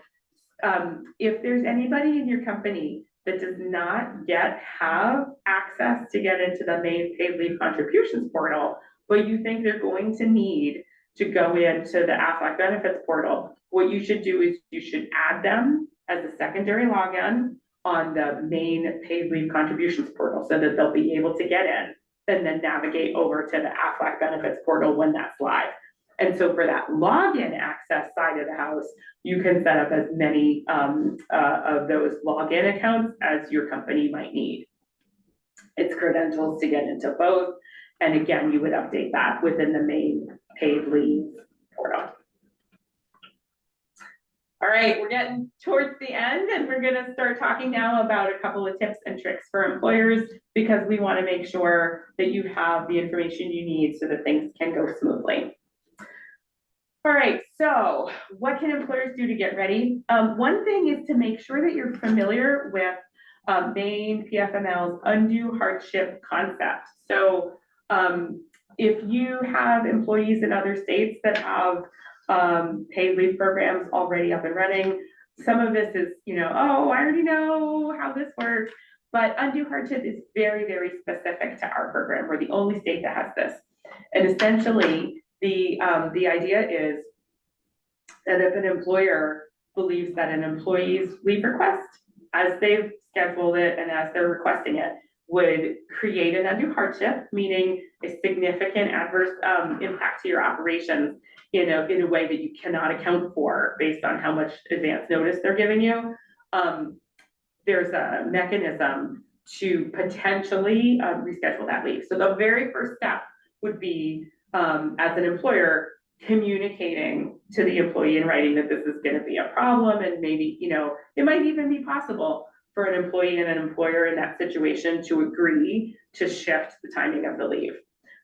If there's anybody in your company that does not yet have access to get into the Maine paid leave contributions portal, but you think they're going to need to go into the Aflac benefits portal, what you should do is you should add them as a secondary login on the Maine paid leave contributions portal so that they'll be able to get in and then navigate over to the Aflac benefits portal when that's live. And so for that login access side of the house, you can set up as many of those login accounts as your company might need. It's credentials to get into both. And again, you would update that within the Maine paid leave portal. All right, we're getting towards the end and we're gonna start talking now about a couple of tips and tricks for employers because we wanna make sure that you have the information you need so that things can go smoothly. All right, so what can employers do to get ready? One thing is to make sure that you're familiar with Maine PFML's undue hardship concept. So if you have employees in other states that have paid leave programs already up and running, some of this is, you know, oh, I already know how this works, but undue hardship is very, very specific to our program. We're the only state that has this. And essentially, the idea is that if an employer believes that an employee's leave request, as they've scheduled it and as they're requesting it, would create an undue hardship, meaning a significant adverse impact to your operations in a way that you cannot account for based on how much advance notice they're giving you, there's a mechanism to potentially reschedule that leave. So the very first step would be, as an employer, communicating to the employee in writing that this is going to be a problem, and maybe, it might even be possible for an employee and an employer in that situation to agree to shift the timing of the leave.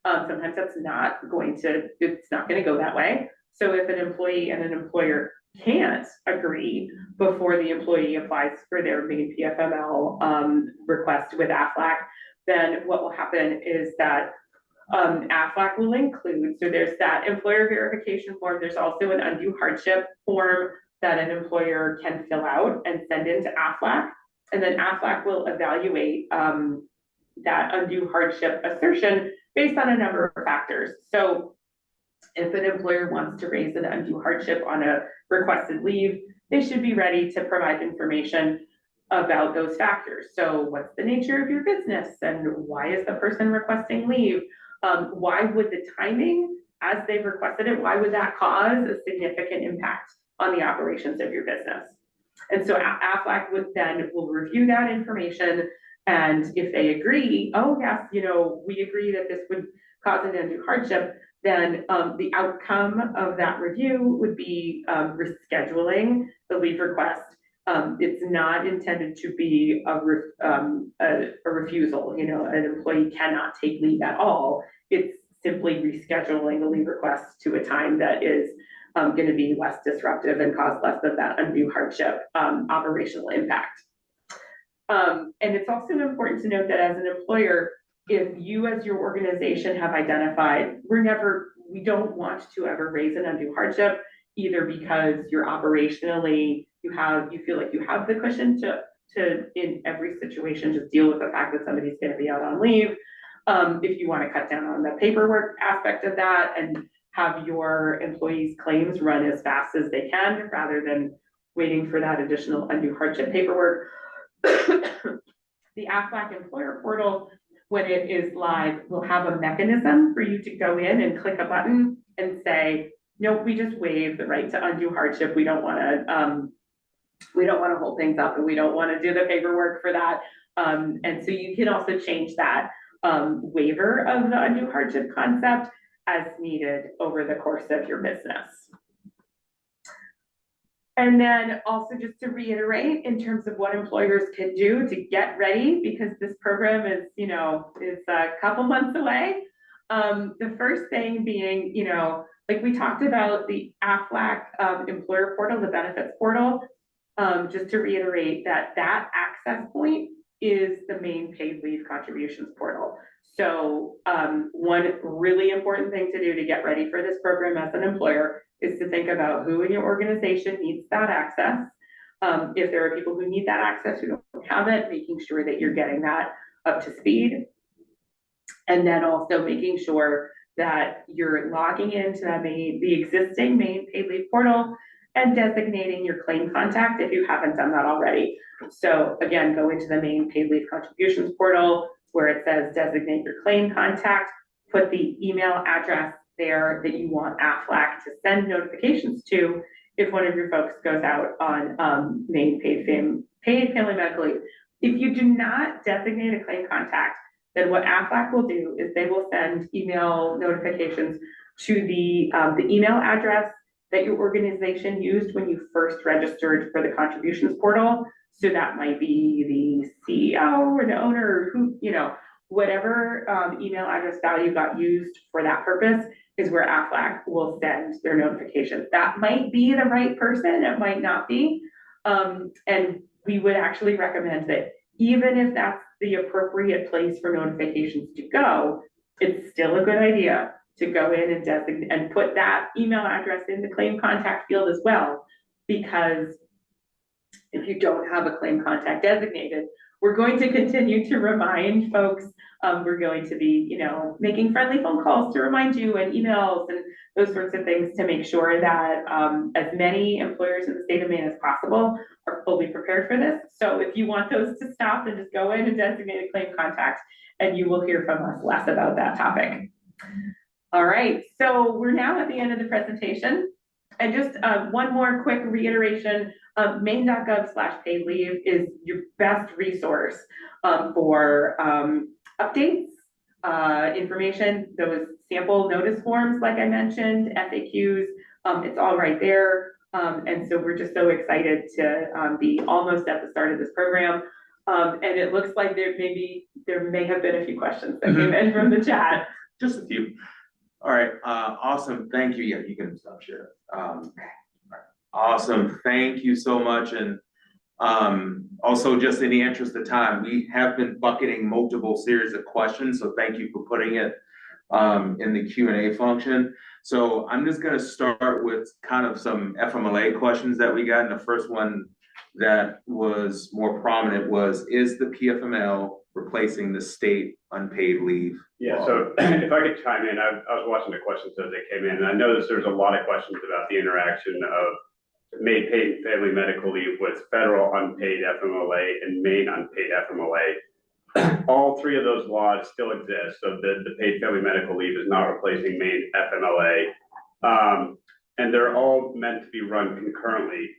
Sometimes it's not going to go that way. So if an employee and an employer can't agree before the employee applies for their Maine PFML request with Aflac, then what will happen is that Aflac will include, so there's that employer verification form. There's also an undue hardship form that an employer can fill out and send into Aflac. And then Aflac will evaluate that undue hardship assertion based on a number of factors. So if an employer wants to raise an undue hardship on a requested leave, they should be ready to provide information about those factors. So what's the nature of your business, and why is the person requesting leave? Why would the timing, as they've requested it, why would that cause a significant impact on the operations of your business? And so Aflac will review that information, and if they agree, oh yes, we agree that this would cause an undue hardship, then the outcome of that review would be rescheduling the leave request. It's not intended to be a refusal. An employee cannot take leave at all. It's simply rescheduling the leave request to a time that is going to be less disruptive and cause less of that undue hardship operational impact. And it's also important to note that as an employer, if you as your organization have identified, we don't want to ever raise an undue hardship, either because you're operationally, you feel like you have the cushion to in every situation just deal with the fact that somebody's going to be out on leave. If you want to cut down on the paperwork aspect of that and have your employees' claims run as fast as they can rather than waiting for that additional undue hardship paperwork. The Aflac employer portal, when it is live, will have a mechanism for you to go in and click a button and say, nope, we just waive the right to undue hardship. We don't want to hold things up, and we don't want to do the paperwork for that. And so you can also change that waiver of the undue hardship concept as needed over the course of your business. And then also just to reiterate in terms of what employers can do to get ready, because this program is a couple months away. The first thing being, like we talked about the Aflac employer portal, the benefits portal, just to reiterate that access point is the Maine paid leave contributions portal. So one really important thing to do to get ready for this program as an employer is to think about who in your organization needs that access. If there are people who need that access who don't have it, making sure that you're getting that up to speed. And then also making sure that you're logging into the existing Maine paid leave portal and designating your claim contact if you haven't done that already. So again, go into the Maine paid leave contributions portal where it says designate your claim contact, put the email address there that you want Aflac to send notifications to if one of your folks goes out on Maine paid family medical leave. If you do not designate a claim contact, then what Aflac will do is they will send email notifications to the email address that your organization used when you first registered for the contributions portal. So that might be the CEO or the owner, or who, whatever email address value got used for that purpose is where Aflac will send their notifications. That might be the right person, it might not be. And we would actually recommend that even if that's the appropriate place for notifications to go, it's still a good idea to go in and designate and put that email address in the claim contact field as well, because if you don't have a claim contact designated, we're going to continue to remind folks. We're going to be, making friendly phone calls to remind you, and emails and those sorts of things to make sure that as many employers in the state of Maine as possible are fully prepared for this. So if you want those to stop, then just go in and designate a claim contact, and you will hear from us less about that topic. All right, so we're now at the end of the presentation. And just one more quick reiteration, maine.gov/paid leave is your best resource for updates, information, those sample notice forms, like I mentioned, FAQs, it's all right there. And so we're just so excited to be almost at the start of this program. And it looks like there may have been a few questions that came in from the chat. Just a few. All right, awesome, thank you. Yeah, you can stop sharing. Awesome, thank you so much. And also, just in the interest of time, we have been bucketing multiple series of questions, so thank you for putting it in the Q&A function. So I'm just gonna start with kind of some FMLA questions that we got, and the first one that was more prominent was, is the PFML replacing the state unpaid leave? Yeah, so if I could chime in, I was watching the questions as they came in, and I noticed there's a lot of questions about the interaction of Maine paid family medical leave with federal unpaid FMLA and Maine unpaid FMLA. All three of those laws still exist, so the paid family medical leave is not replacing Maine FMLA. And they're all meant to be run concurrently.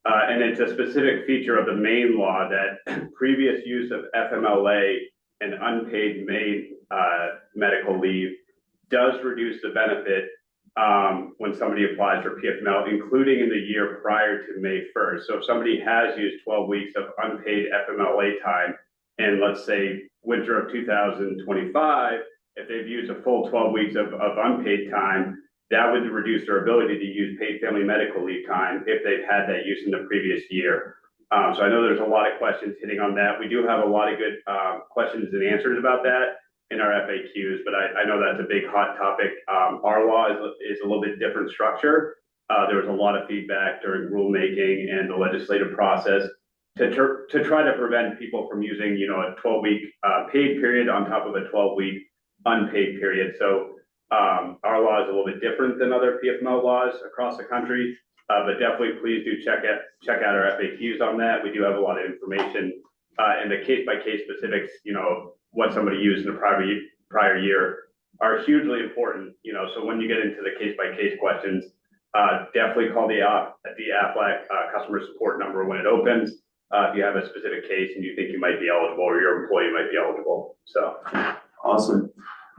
And it's a specific feature of the Maine law that previous use of FMLA and unpaid Maine medical leave does reduce the benefit when somebody applies for PFML, including in the year prior to May 1st. So if somebody has used 12 weeks of unpaid FMLA time, and let's say winter of 2025, if they've used a full 12 weeks of unpaid time, that would reduce their ability to use paid family medical leave time if they've had that use in the previous year. So I know there's a lot of questions hitting on that. We do have a lot of good questions and answers about that in our FAQs, but I know that's a big hot topic. Our law is a little bit different structure. There was a lot of feedback during rulemaking and the legislative process to try to prevent people from using, a 12-week paid period on top of a 12-week unpaid period. So our law is a little bit different than other PFML laws across the country, but definitely please do check out our FAQs on that. We do have a lot of information and the case-by-case specifics, what somebody used in the prior year are hugely important, so when you get into the case-by-case questions, definitely call the Aflac customer support number when it opens. If you have a specific case and you think you might be eligible or your employee might be eligible. So awesome.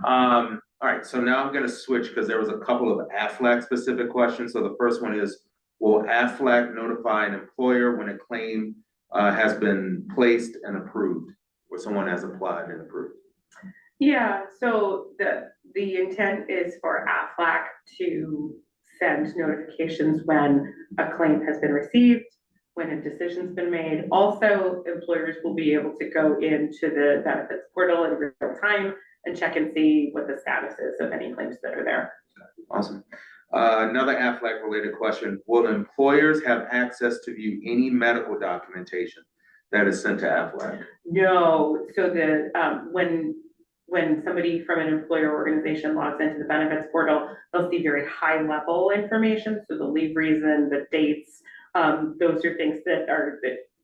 All right, so now I'm going to switch because there was a couple of Aflac specific questions. So the first one is, will Aflac notify an employer when a claim has been placed and approved, or someone has applied and approved? Yeah, so the intent is for Aflac to send notifications when a claim has been received, when a decision's been made. Also, employers will be able to go into the benefits portal in real time and check and see what the status is of any claims that are there. Awesome. Another Aflac related question. Will employers have access to view any medical documentation that is sent to Aflac? No, so when somebody from an employer organization logs into the benefits portal, they'll see very high level information. So the leave reason, the dates, those are things that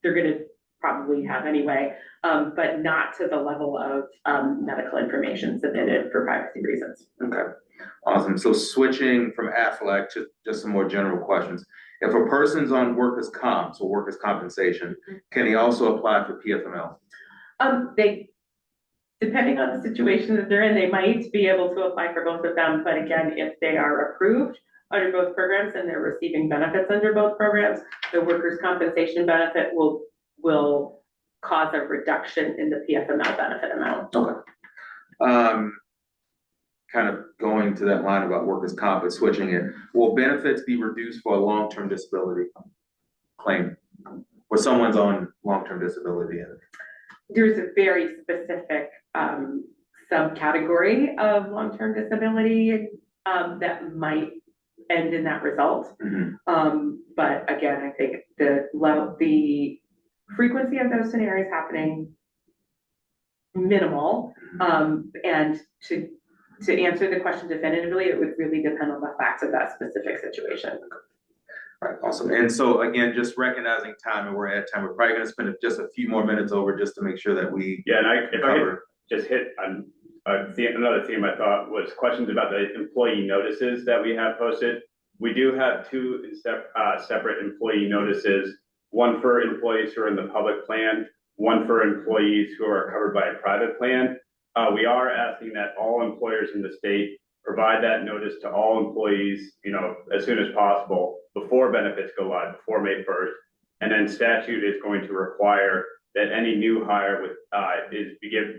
they're going to probably have anyway, but not to the level of medical information submitted for privacy reasons. Okay, awesome. So switching from Aflac to just some more general questions. If a person's on workers' comp, so workers' compensation, can he also apply for PFML? Depending on the situation that they're in, they might be able to apply for both of them. But again, if they are approved under both programs and they're receiving benefits under both programs, the workers' compensation benefit will cause a reduction in the PFML benefit amount. Okay. Kind of going to that line about workers' comp and switching it, will benefits be reduced for a long-term disability claim where someone's on long-term disability? There's a very specific subcategory of long-term disability that might end in that result. Mm-hmm. But again, I think the frequency of those scenarios happening minimal, and to answer the question definitively, it would really depend on the facts of that specific situation. All right, awesome. And so again, just recognizing time, and we're at time, we're probably going to spend just a few more minutes over just to make sure that we if I could just hit on another theme I thought was questions about the employee notices that we have posted. We do have two separate employee notices, one for employees who are in the public plan, one for employees who are covered by a private plan. We are asking that all employers in the state provide that notice to all employees, as soon as possible before benefits go live, before May 1st. And then statute is going to require that any new hire is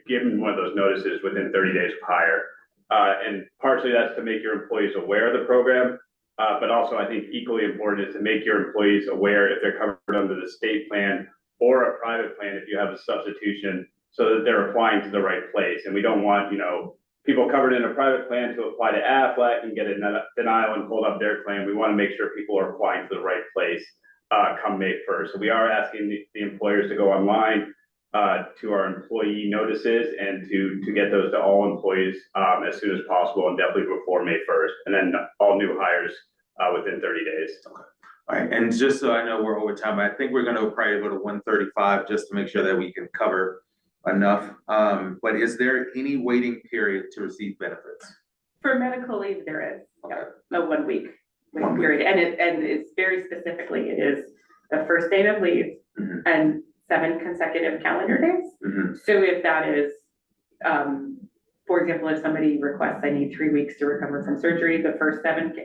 given one of those notices within 30 days of hire. And partially that's to make your employees aware of the program, but also I think equally important is to make your employees aware if they're covered under the state plan or a private plan if you have a substitution, so that they're applying to the right place. And we don't want, people covered in a private plan to apply to Aflac and get a denial and hold up their claim. We want to make sure people are applying to the right place come May 1st. So we are asking the employers to go online to our employee notices and to get those to all employees as soon as possible, and definitely before May 1st, and then all new hires within 30 days. Okay. All right, and just so I know we're over time, I think we're going to probably go to 1:35 just to make sure that we can cover enough. But is there any waiting period to receive benefits? For medical leave, there is Okay. a 1 week waiting period, and it's very specifically, it is the first day of leave and 7 consecutive calendar days. So if that is, for example, if somebody requests, I need 3 weeks to recover from surgery, the first 7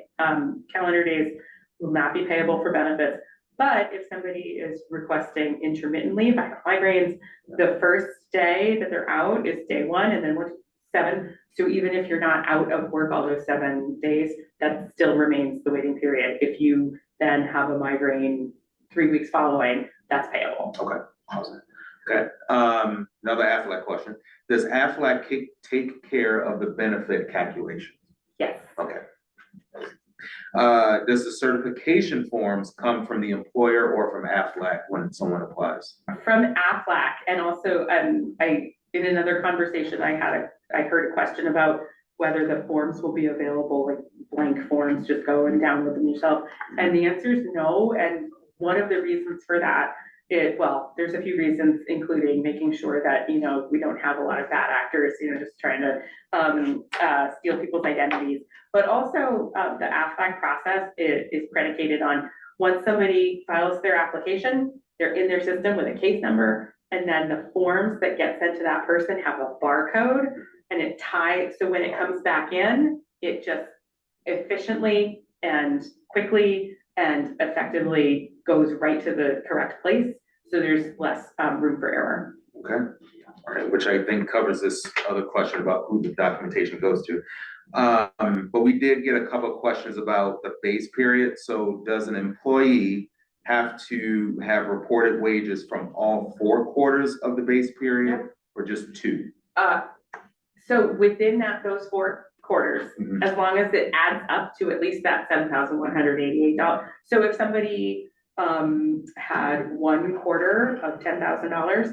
calendar days will not be payable for benefits. But if somebody is requesting intermittent leave, I have migraines, the first day that they're out is day 1, and then we're 7. So even if you're not out of work all those 7 days, that still remains the waiting period. If you then have a migraine 3 weeks following, that's payable. Okay. Awesome. Okay. Another Aflac question. Does Aflac take care of the benefit calculation? Yes. Okay. Does the certification forms come from the employer or from Aflac when someone applies? From Aflac, and also in another conversation I heard a question about whether the forms will be available, like blank forms, just go and download them yourself. And the answer is no. And one of the reasons for that there's a few reasons, including making sure that, we don't have a lot of bad actors, just trying to steal people's identities. But also the Aflac process is predicated on once somebody files their application, they're in their system with a case number, and then the forms that get sent to that person have a barcode, and it ties, so when it comes back in, it just efficiently and quickly and effectively goes right to the correct place. So there's less room for error. Okay. All right, which I think covers this other question about who the documentation goes to. But we did get a couple of questions about the base period. So does an employee have to have reported wages from all 4 quarters of the base period or just 2? So within those 4 quarters, as long as it adds up to at least that $7,188. So if somebody had 1 quarter of $10,000,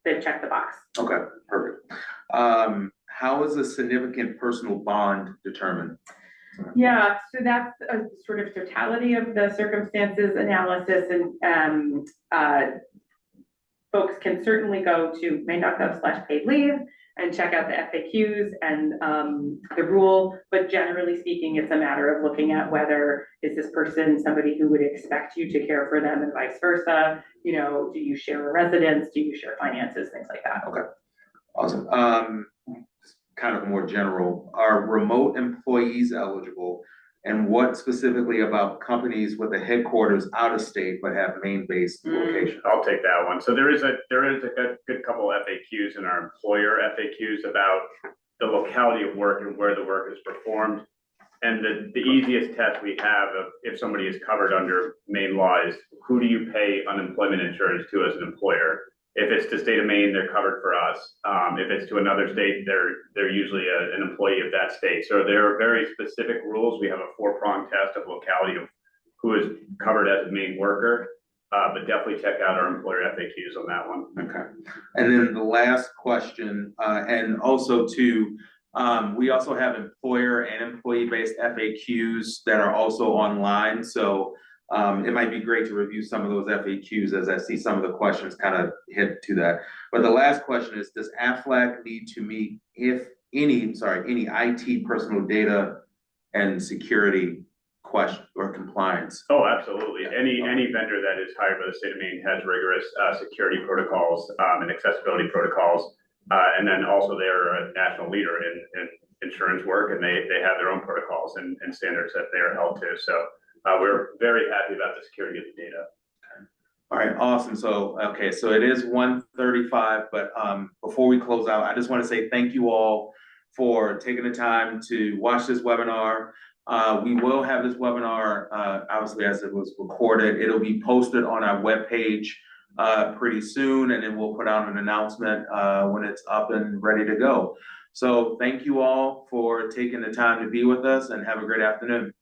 they check the box. Okay, perfect. How is a significant personal bond determined? Yeah, so that's a sort of totality of the circumstances analysis, and folks can certainly go to maine.gov/paid leave and check out the FAQs and the rule, but generally speaking, it's a matter of looking at whether is this person somebody who would expect you to care for them and vice versa. Do you share a residence? Do you share finances? Things like that. Okay, awesome. Kind of more general, are remote employees eligible? And what specifically about companies with a headquarters out of state but have Maine-based location? I'll take that one. So there is a good couple FAQs in our employer FAQs about the locality of work and where the work is performed. And the easiest test we have of if somebody is covered under Maine law is who do you pay unemployment insurance to as an employer? If it's the state of Maine, they're covered for us. If it's to another state, they're usually an employee of that state. So there are very specific rules. We have a 4-pronged test of locality of who is covered as a Maine worker. But definitely check out our employer FAQs on that one. Okay. And then the last question, and also we also have employer and employee-based FAQs that are also online. So it might be great to review some of those FAQs as I see some of the questions kind of hit to that. But the last question is, does Aflac need to meet any IT personal data and security question or compliance. Oh, absolutely. Any vendor that is hired by the state of Maine has rigorous security protocols and accessibility protocols. And then also they're a national leader in insurance work, and they have their own protocols and standards that they are held to. So we're very happy about the security of the data. All right, awesome. So, okay, so it is 1:35, but before we close out, I just want to say thank you all for taking the time to watch this webinar. We will have this webinar, obviously as it was recorded, it'll be posted on our webpage pretty soon, and then we'll put out an announcement when it's up and ready to go. So thank you all for taking the time to be with us, and have a great afternoon.